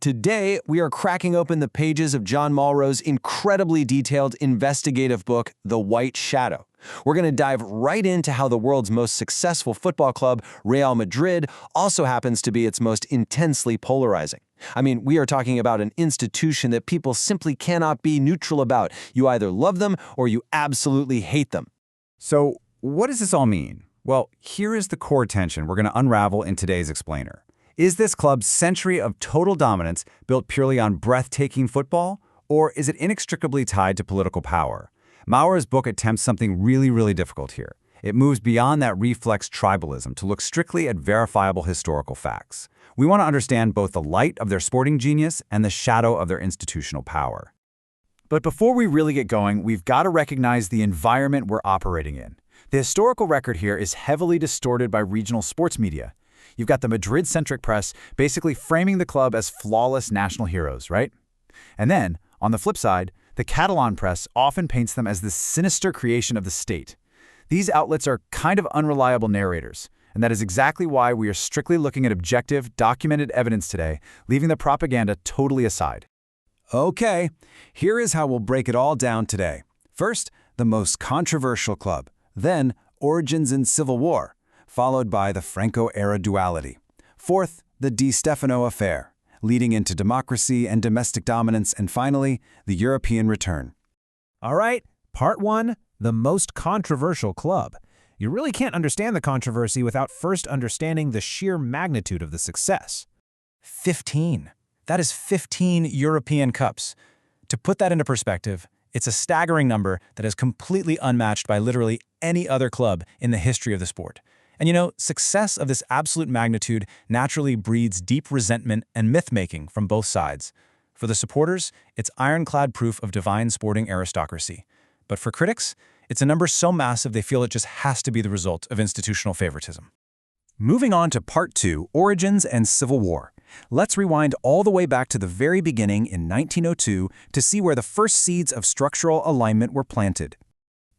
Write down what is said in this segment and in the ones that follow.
Today, we are cracking open the pages of John Mauro's incredibly detailed investigative book, The White Shadow. We're going to dive right into how the world's most successful football club, Real Madrid, also happens to be its most intensely polarizing. I mean, we are talking about an institution that people simply cannot be neutral about. You either love them or you absolutely hate them. So, what does this all mean? Well, here is the core tension we're going to unravel in today's explainer. Is this club's century of total dominance built purely on breathtaking football, or is it inextricably tied to political power? Mauro's book attempts something really difficult here. It moves beyond that reflex tribalism to look strictly at verifiable historical facts. We want to understand both the light of their sporting genius and the shadow of their institutional power. But before we really get going, we've got to recognize the environment we're operating in. The historical record here is heavily distorted by regional sports media. You've got the Madrid-centric press basically framing the club as flawless national heroes, right? And then, on the flip side, the Catalan press often paints them as this sinister creation of the state. These outlets are kind of unreliable narrators, and that is exactly why we are strictly looking at objective, documented evidence today, leaving the propaganda totally aside. Okay, here is how we'll break it all down today. First, the most controversial club, then origins in civil war, followed by the Franco-era duality. Fourth, the Di Stéfano affair, leading into democracy and domestic dominance, and finally, the European return. All right, part one, the most controversial club. You really can't understand the controversy without first understanding the sheer magnitude of the success. 15. That is 15 European Cups. To put that into perspective, it's a staggering number that is completely unmatched by literally any other club in the history of the sport. And you know, success of this absolute magnitude naturally breeds deep resentment and myth-making from both sides. For the supporters, it's ironclad proof of divine sporting aristocracy. But for critics, it's a number so massive they feel it just has to be the result of institutional favoritism. Moving on to part two, origins and civil war. Let's rewind all the way back to the very beginning in 1902 to see where the first seeds of structural alignment were planted.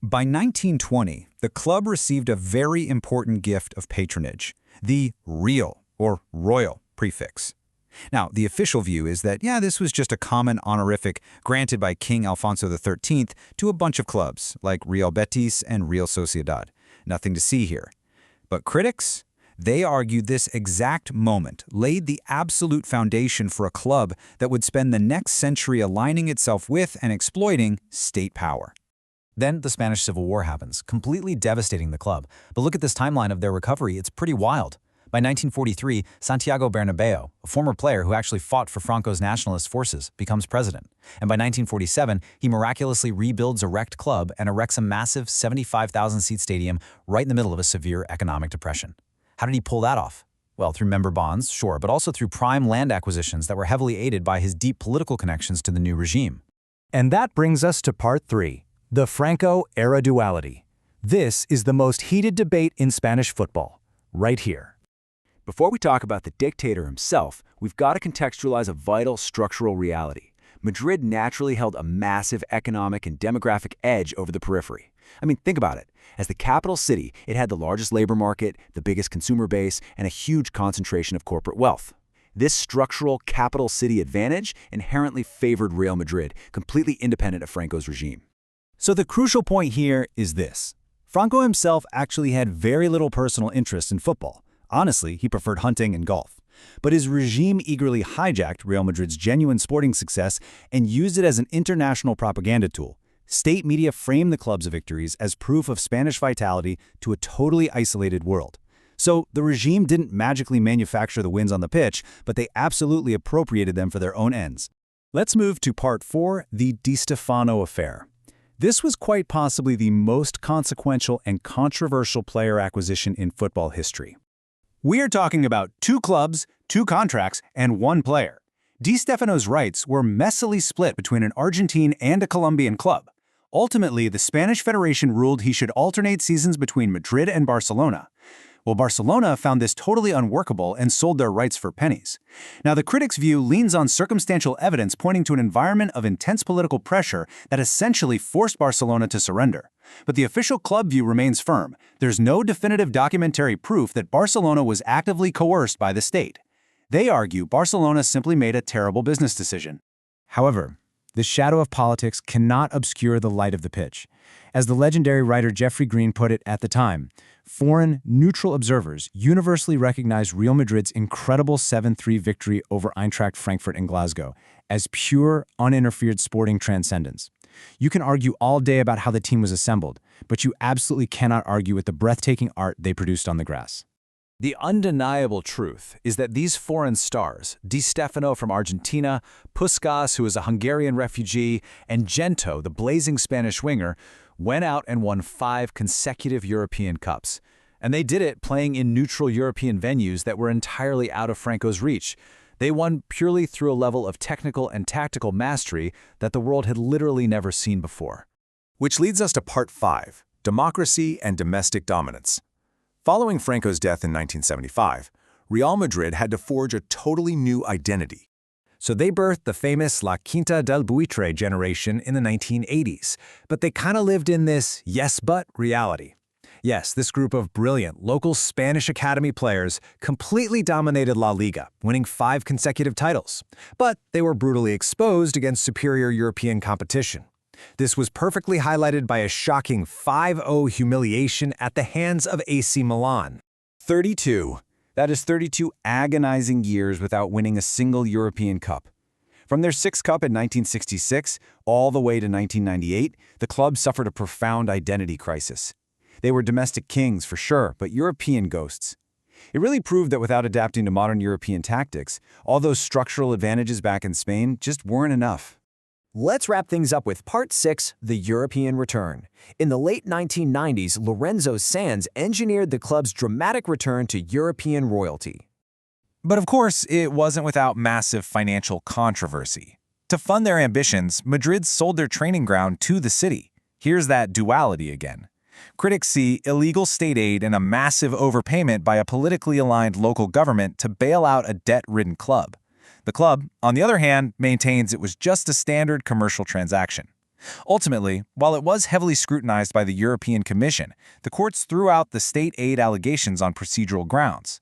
By 1920, the club received a very important gift of patronage, the real or royal prefix. Now, the official view is that, this was just a common honorific granted by King Alfonso XIII to a bunch of clubs, like Real Betis and Real Sociedad. Nothing to see here. But critics? They argued this exact moment laid the absolute foundation for a club that would spend the next century aligning itself with and exploiting state power. Then the Spanish Civil War happens, completely devastating the club. But look at this timeline of their recovery, it's pretty wild. By 1943, Santiago Bernabéu, a former player who actually fought for Franco's nationalist forces, becomes president. And by 1947, he miraculously rebuilds a wrecked club and erects a massive 75,000-seat stadium right in the middle of a severe economic depression. How did he pull that off? Well, through member bonds, sure, but also through prime land acquisitions that were heavily aided by his deep political connections to the new regime. And that brings us to part three. The Franco-era duality. This is the most heated debate in Spanish football, right here. Before we talk about the dictator himself, we've got to contextualize a vital structural reality. Madrid naturally held a massive economic and demographic edge over the periphery. I mean, think about it. As the capital city, it had the largest labor market, the biggest consumer base, and a huge concentration of corporate wealth. This structural capital city advantage inherently favored Real Madrid, completely independent of Franco's regime. So the crucial point here is this. Franco himself actually had very little personal interest in football. Honestly, he preferred hunting and golf. But his regime eagerly hijacked Real Madrid's genuine sporting success and used it as an international propaganda tool. State media framed the club's victories as proof of Spanish vitality to a totally isolated world. So the regime didn't magically manufacture the wins on the pitch, but they absolutely appropriated them for their own ends. Let's move to part four, the Di Stéfano affair. This was quite possibly the most consequential and controversial player acquisition in football history. We are talking about two clubs, two contracts, and one player. Di Stéfano's rights were messily split between an Argentine and a Colombian club. Ultimately, the Spanish Federation ruled he should alternate seasons between Madrid and Barcelona. Well, Barcelona found this totally unworkable and sold their rights for pennies. Now, the critics' view leans on circumstantial evidence pointing to an environment of intense political pressure that essentially forced Barcelona to surrender. But the official club view remains firm. There's no definitive documentary proof that Barcelona was actively coerced by the state. They argue Barcelona simply made a terrible business decision. However, the shadow of politics cannot obscure the light of the pitch. As the legendary writer Geoffrey Green put it at the time, foreign, neutral observers universally recognized Real Madrid's incredible 7-3 victory over Eintracht Frankfurt in Glasgow as pure, uninterfered sporting transcendence. You can argue all day about how the team was assembled, but you absolutely cannot argue with the breathtaking art they produced on the grass. The undeniable truth is that these foreign stars, Di Stéfano from Argentina, Puskás, who is a Hungarian refugee, and Gento, the blazing Spanish winger, went out and won 5 consecutive European Cups. And they did it playing in neutral European venues that were entirely out of Franco's reach. They won purely through a level of technical and tactical mastery that the world had literally never seen before. Which leads us to Part 5, Democracy and Domestic Dominance. Following Franco's death in 1975, Real Madrid had to forge a totally new identity. So they birthed the famous La Quinta del Buitre generation in the 1980s, but they kind of lived in this yes-but reality. Yes, this group of brilliant local Spanish Academy players completely dominated La Liga, winning 5 consecutive titles. But they were brutally exposed against superior European competition. This was perfectly highlighted by a shocking 5-0 humiliation at the hands of AC Milan. 32. That is 32 agonizing years without winning a single European Cup. From their 6th Cup in 1966 all the way to 1998, the club suffered a profound identity crisis. They were domestic kings for sure, but European ghosts. It really proved that without adapting to modern European tactics, all those structural advantages back in Spain just weren't enough. Let's wrap things up with Part 6, the European return. In the late 1990s, Lorenzo Sanz engineered the club's dramatic return to European royalty. But of course, it wasn't without massive financial controversy. To fund their ambitions, Madrid sold their training ground to the city. Here's that duality again. Critics see illegal state aid and a massive overpayment by a politically aligned local government to bail out a debt-ridden club. The club, on the other hand, maintains it was just a standard commercial transaction. Ultimately, while it was heavily scrutinized by the European Commission, the courts threw out the state aid allegations on procedural grounds.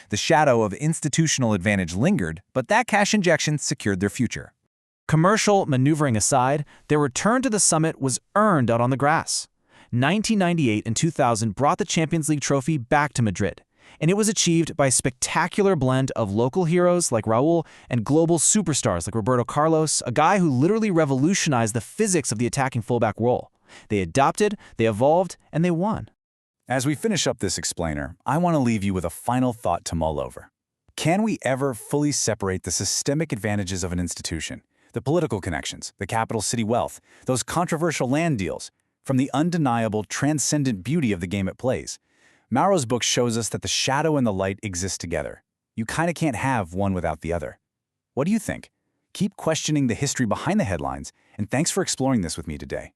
The shadow of institutional advantage lingered, but that cash injection secured their future. Commercial maneuvering aside, their return to the summit was earned out on the grass. 1998 and 2000 brought the Champions League trophy back to Madrid, and it was achieved by a spectacular blend of local heroes like Raúl and global superstars like Roberto Carlos, a guy who literally revolutionized the physics of the attacking fullback role. They adopted, they evolved, and they won. As we finish up this explainer, I want to leave you with a final thought to mull over. Can we ever fully separate the systemic advantages of an institution, the political connections, the capital city wealth, those controversial land deals, from the undeniable, transcendent beauty of the game it plays? Mauro's book shows us that the shadow and the light exist together. You kind of can't have one without the other. What do you think? Keep questioning the history behind the headlines, and thanks for exploring this with me today.